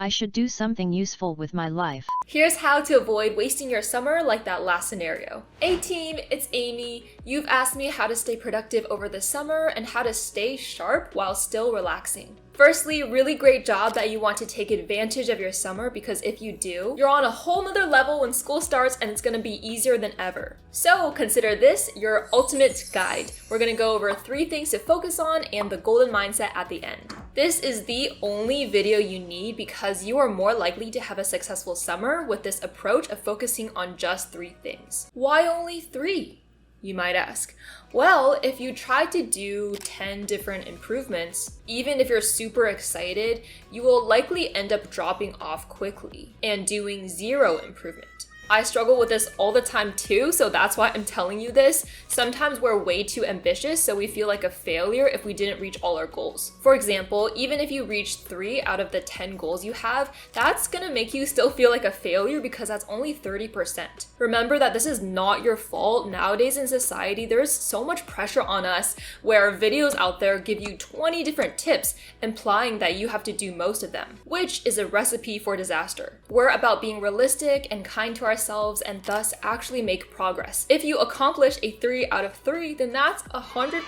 I should do something useful with my life. Here's how to avoid wasting your summer like that last scenario. Hey team, it's Amy. You've asked me how to stay productive over the summer and how to stay sharp while still relaxing. Firstly, really great job that you want to take advantage of your summer, because if you do, you're on a whole nother level when school starts and it's gonna be easier than ever. So consider this your ultimate guide. We're gonna go over 3 things to focus on and the golden mindset at the end. This is the only video you need because you are more likely to have a successful summer with this approach of focusing on just 3 things. Why only 3? You might ask. Well, if you try to do 10 different improvements, even if you're super excited, you will likely end up dropping off quickly and doing 0 improvement. I struggle with this all the time too, so that's why I'm telling you this. Sometimes we're way too ambitious, so we feel like a failure if we didn't reach all our goals. For example, even if you reach 3 out of the 10 goals you have, that's gonna make you still feel like a failure because that's only 30%. Remember that this is not your fault. Nowadays in society, there's so much pressure on us where videos out there give you 20 different tips, implying that you have to do most of them, which is a recipe for disaster. We're about being realistic and kind to ourselves and thus actually make progress. If you accomplish a 3 out of 3, then that's 100%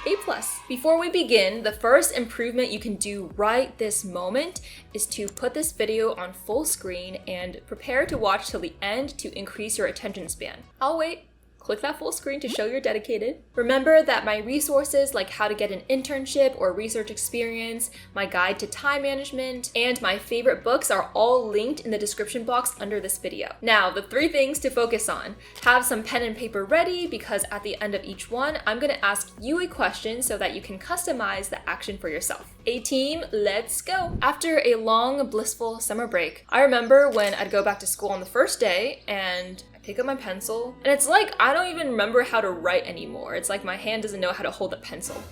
A+. Before we begin, the first improvement you can do right this moment is to put this video on full screen and prepare to watch till the end to increase your attention span. I'll wait. Click that full screen to show you're dedicated. Remember that my resources like how to get an internship or research experience, my guide to time management, and my favorite books are all linked in the description box under this video. Now, the 3 things to focus on. Have some pen and paper ready because at the end of each one, I'm gonna ask you a question so that you can customize the action for yourself. A team, let's go. After a long, blissful summer break, I remember when I'd go back to school on the first day and pick up my pencil, and it's like I don't even remember how to write anymore. It's like my hand doesn't know how to hold a pencil.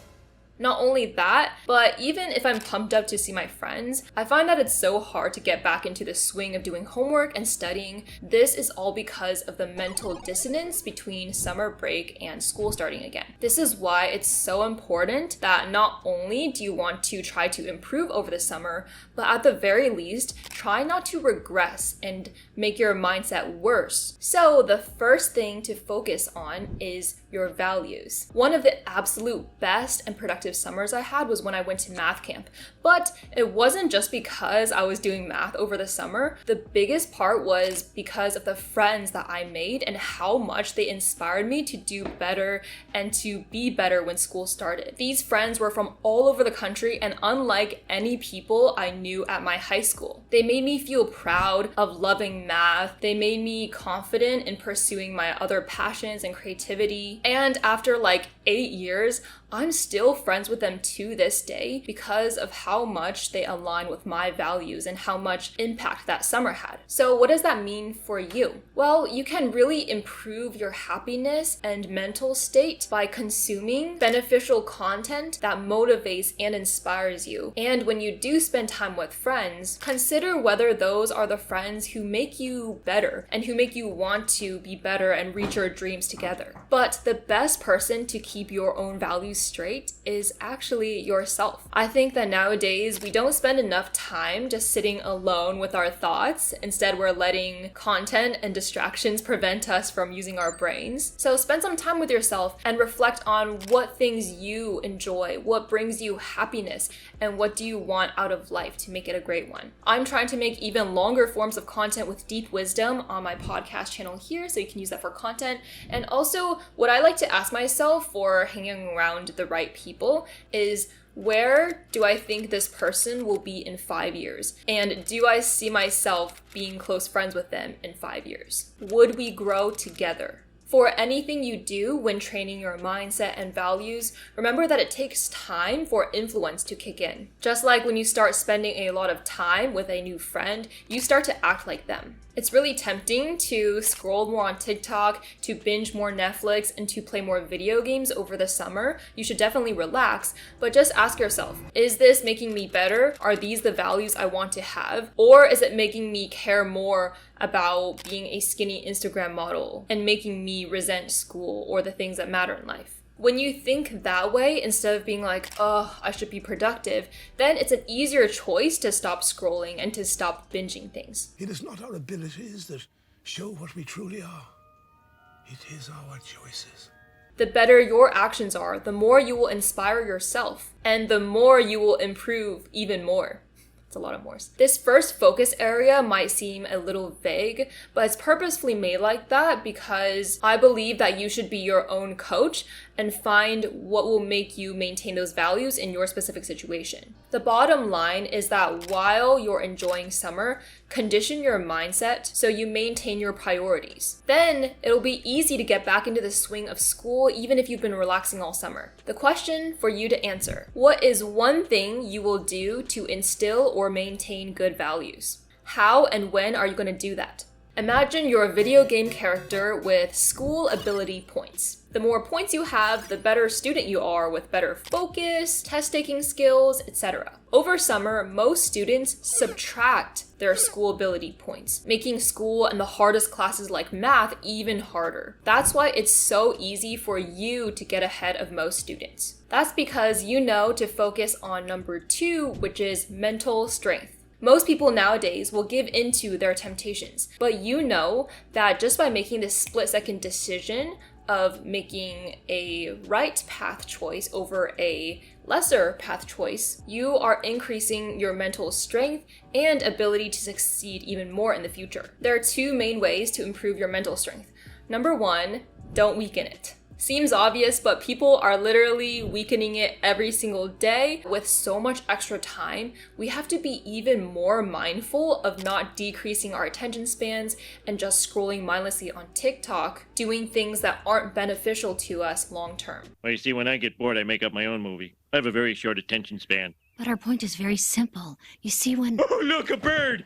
Not only that, but even if I'm pumped up to see my friends, I find that it's so hard to get back into the swing of doing homework and studying. This is all because of the mental dissonance between summer break and school starting again. This is why it's so important that not only do you want to try to improve over the summer, but at the very least, try not to regress and make your mindset worse. So the first thing to focus on is your values. One of the absolute best and productive summers I had was when I went to math camp. But it wasn't just because I was doing math over the summer. The biggest part was because of the friends that I made and how much they inspired me to do better and to be better when school started. These friends were from all over the country and unlike any people I knew at my high school. They made me feel proud of loving math. They made me confident in pursuing my other passions and creativity. And after like 8 years, I'm still friends with them to this day because of how much they align with my values and how much impact that summer had. So what does that mean for you? Well, you can really improve your happiness and mental state by consuming beneficial content that motivates and inspires you. And when you do spend time with friends, consider whether those are the friends who make you better and who make you want to be better and reach your dreams together. But the best person to keep your own values straight is actually yourself. I think that nowadays we don't spend enough time just sitting alone with our thoughts. Instead, we're letting content and distractions prevent us from using our brains. So spend some time with yourself and reflect on what things you enjoy, what brings you happiness, and what do you want out of life to make it a great one. I'm trying to make even longer forms of content with deep wisdom on my podcast channel here, so you can use that for content. And also, what I like to ask myself for hanging around the right people is, where do I think this person will be in 5 years? And do I see myself being close friends with them in 5 years? Would we grow together? For anything you do when training your mindset and values, remember that it takes time for influence to kick in. Just like when you start spending a lot of time with a new friend, you start to act like them. It's really tempting to scroll more on TikTok, to binge more Netflix, and to play more video games over the summer. You should definitely relax, but just ask yourself, is this making me better? Are these the values I want to have? Or is it making me care more about being a skinny Instagram model and making me resent school or the things that matter in life? When you think that way, instead of being like, oh, I should be productive, then it's an easier choice to stop scrolling and to stop binging things. It is not our abilities that show what we truly are. It is our choices. The better your actions are, the more you will inspire yourself, and the more you will improve even more. It's a lot of mores. This first focus area might seem a little vague, but it's purposefully made like that because I believe that you should be your own coach and find what will make you maintain those values in your specific situation. The bottom line is that while you're enjoying summer, condition your mindset so you maintain your priorities. Then it'll be easy to get back into the swing of school even if you've been relaxing all summer. The question for you to answer: what is one thing you will do to instill or maintain good values? How and when are you going to do that? Imagine you're a video game character with school ability points. The more points you have, the better student you are with better focus, test-taking skills, etc. Over summer, most students subtract their school ability points, making school and the hardest classes like math even harder. That's why it's so easy for you to get ahead of most students. That's because you know to focus on number 2, which is mental strength. Most people nowadays will give into their temptations, but you know that just by making this split-second decision of making a right path choice over a lesser path choice, you are increasing your mental strength and ability to succeed even more in the future. There are 2 main ways to improve your mental strength. Number 1, don't weaken it. Seems obvious, but people are literally weakening it every single day. With so much extra time, we have to be even more mindful of not decreasing our attention spans and just scrolling mindlessly on TikTok, doing things that aren't beneficial to us long term. Well, you see, when I get bored, I make up my own movie. I have a very short attention span. But our point is very simple. You see, when... Oh, look, a bird!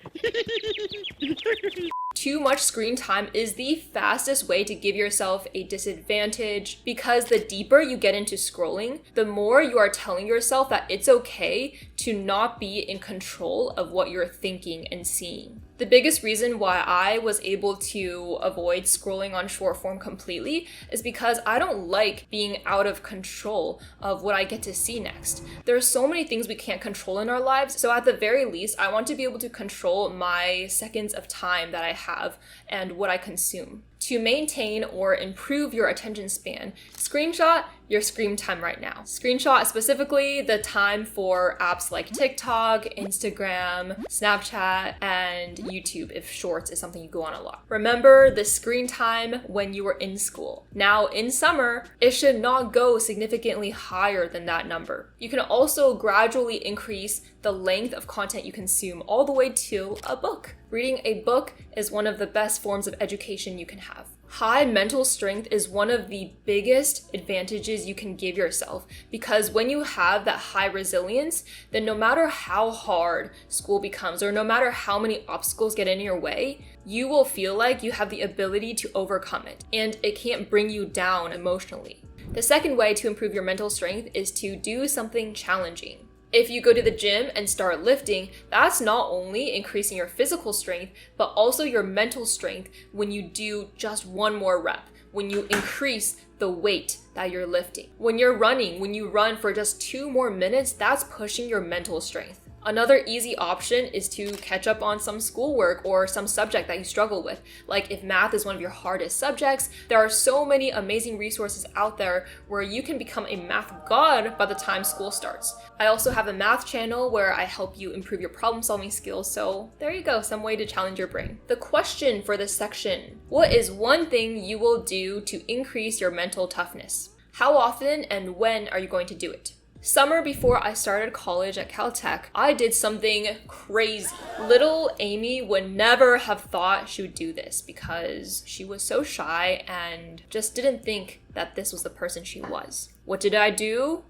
Too much screen time is the fastest way to give yourself a disadvantage because the deeper you get into scrolling, the more you are telling yourself that it's okay to not be in control of what you're thinking and seeing. The biggest reason why I was able to avoid scrolling on short form completely is because I don't like being out of control of what I get to see next. There are so many things we can't control in our lives, so at the very least, I want to be able to control my seconds of time that I have and what I consume. To maintain or improve your attention span, screenshot your screen time right now. Screenshot specifically the time for apps like TikTok, Instagram, Snapchat, and YouTube if shorts is something you go on a lot. Remember the screen time when you were in school. Now in summer, it should not go significantly higher than that number. You can also gradually increase the length of content you consume all the way to a book. Reading a book is one of the best forms of education you can have. High mental strength is one of the biggest advantages you can give yourself because when you have that high resilience, then no matter how hard school becomes or no matter how many obstacles get in your way, you will feel like you have the ability to overcome it and it can't bring you down emotionally. The second way to improve your mental strength is to do something challenging. If you go to the gym and start lifting, that's not only increasing your physical strength, but also your mental strength when you do just one more rep, when you increase the weight that you're lifting. When you're running, when you run for just 2 more minutes, that's pushing your mental strength. Another easy option is to catch up on some schoolwork or some subject that you struggle with. Like if math is one of your hardest subjects, there are so many amazing resources out there where you can become a math god by the time school starts. I also have a math channel where I help you improve your problem solving skills, so there you go, some way to challenge your brain. The question for this section: what is one thing you will do to increase your mental toughness? How often and when are you going to do it? Summer before I started college at Caltech, I did something crazy. Little Amy would never have thought she would do this because she was so shy and just didn't think that this was the person she was. What did I do?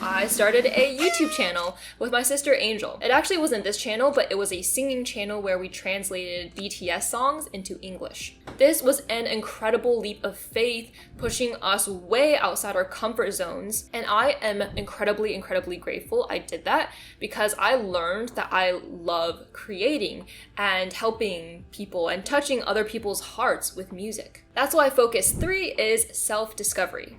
I started a YouTube channel with my sister Angel. It actually wasn't this channel, but it was a singing channel where we translated BTS songs into English. This was an incredible leap of faith, pushing us way outside our comfort zones, and I am incredibly grateful I did that because I learned that I love creating and helping people and touching other people's hearts with music. That's why focus 3 is self-discovery.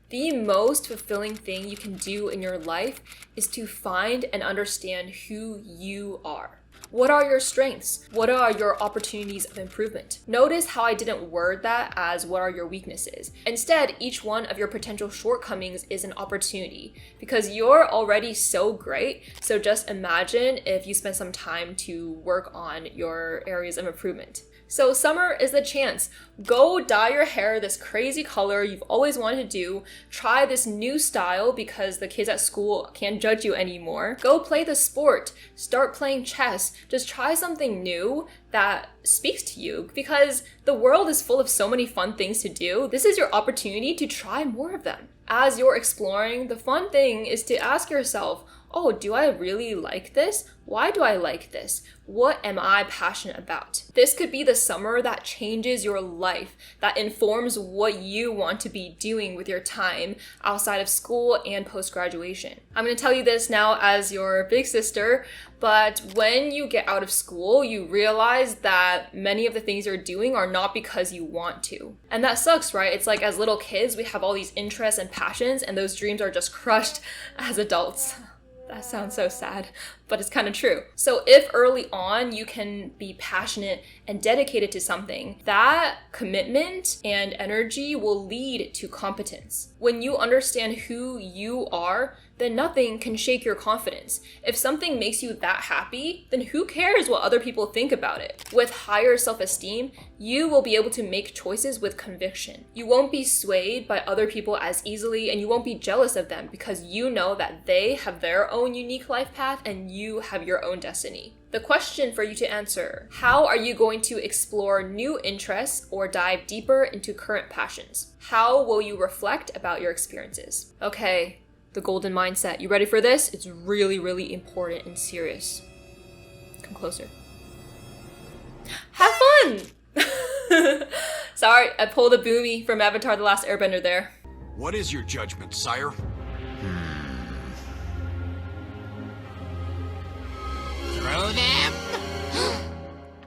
The most fulfilling thing you can do in your life is to find and understand who you are. What are your strengths? What are your opportunities of improvement? Notice how I didn't word that as what are your weaknesses. Instead, each one of your potential shortcomings is an opportunity because you're already so great. So just imagine if you spend some time to work on your areas of improvement. So summer is the chance. Go dye your hair this crazy color you've always wanted to do. Try this new style because the kids at school can't judge you anymore. Go play the sport. Start playing chess. Just try something new that speaks to you because the world is full of so many fun things to do. This is your opportunity to try more of them. As you're exploring, the fun thing is to ask yourself, oh, do I really like this? Why do I like this? What am I passionate about? This could be the summer that changes your life, that informs what you want to be doing with your time outside of school and post-graduation. I'm going to tell you this now as your big sister, but when you get out of school, you realize that many of the things you're doing are not because you want to. And that sucks, right? It's like as little kids, we have all these interests and passions, and those dreams are just crushed as adults. That sounds so sad, but it's kind of true. So if early on you can be passionate and dedicated to something, that commitment and energy will lead to competence. When you understand who you are, then nothing can shake your confidence. If something makes you that happy, then who cares what other people think about it? With higher self-esteem, you will be able to make choices with conviction. You won't be swayed by other people as easily, and you won't be jealous of them because you know that they have their own unique life path and you have your own destiny. The question for you to answer: how are you going to explore new interests or dive deeper into current passions? How will you reflect about your experiences? Okay, the golden mindset. You ready for this? It's really important and serious. Come closer. Have fun! Sorry, I pulled a boomy from Avatar: The Last Airbender there. What is your judgment, sire? Throw them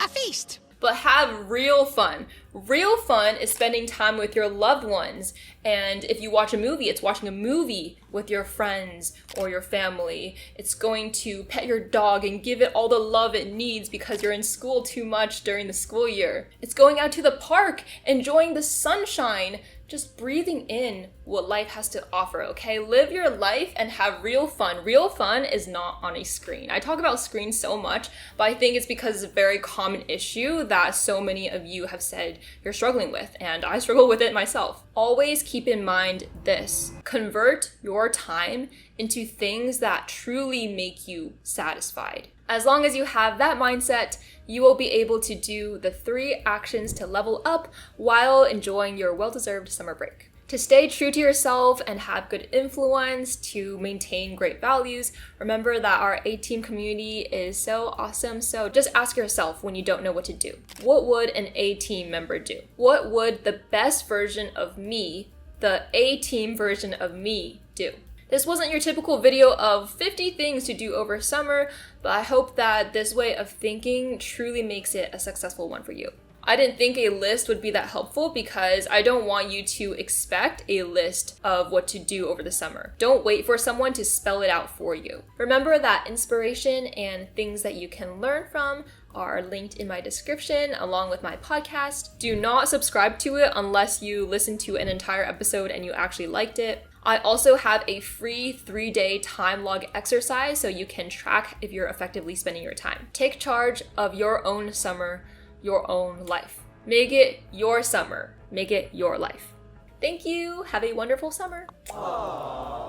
a feast. But have real fun. Real fun is spending time with your loved ones. And if you watch a movie, it's watching a movie with your friends or your family. It's going to pet your dog and give it all the love it needs because you're in school too much during the school year. It's going out to the park, enjoying the sunshine, just breathing in what life has to offer, okay? Live your life and have real fun. Real fun is not on a screen. I talk about screens so much, but I think it's because it's a very common issue that so many of you have said you're struggling with, and I struggle with it myself. Always keep in mind this: convert your time into things that truly make you satisfied. As long as you have that mindset, you will be able to do the 3 actions to level up while enjoying your well-deserved summer break. To stay true to yourself and have good influence, to maintain great values, remember that our A-Team community is so awesome. So just ask yourself when you don't know what to do. What would an A-Team member do? What would the best version of me, the A-Team version of me, do? This wasn't your typical video of 50 things to do over summer, but I hope that this way of thinking truly makes it a successful one for you. I didn't think a list would be that helpful because I don't want you to expect a list of what to do over the summer. Don't wait for someone to spell it out for you. Remember that inspiration and things that you can learn from are linked in my description along with my podcast. Do not subscribe to it unless you listen to an entire episode and you actually liked it. I also have a free 3-day time log exercise so you can track if you're effectively spending your time. Take charge of your own summer, your own life. Make it your summer. Make it your life. Thank you. Have a wonderful summer. Aww.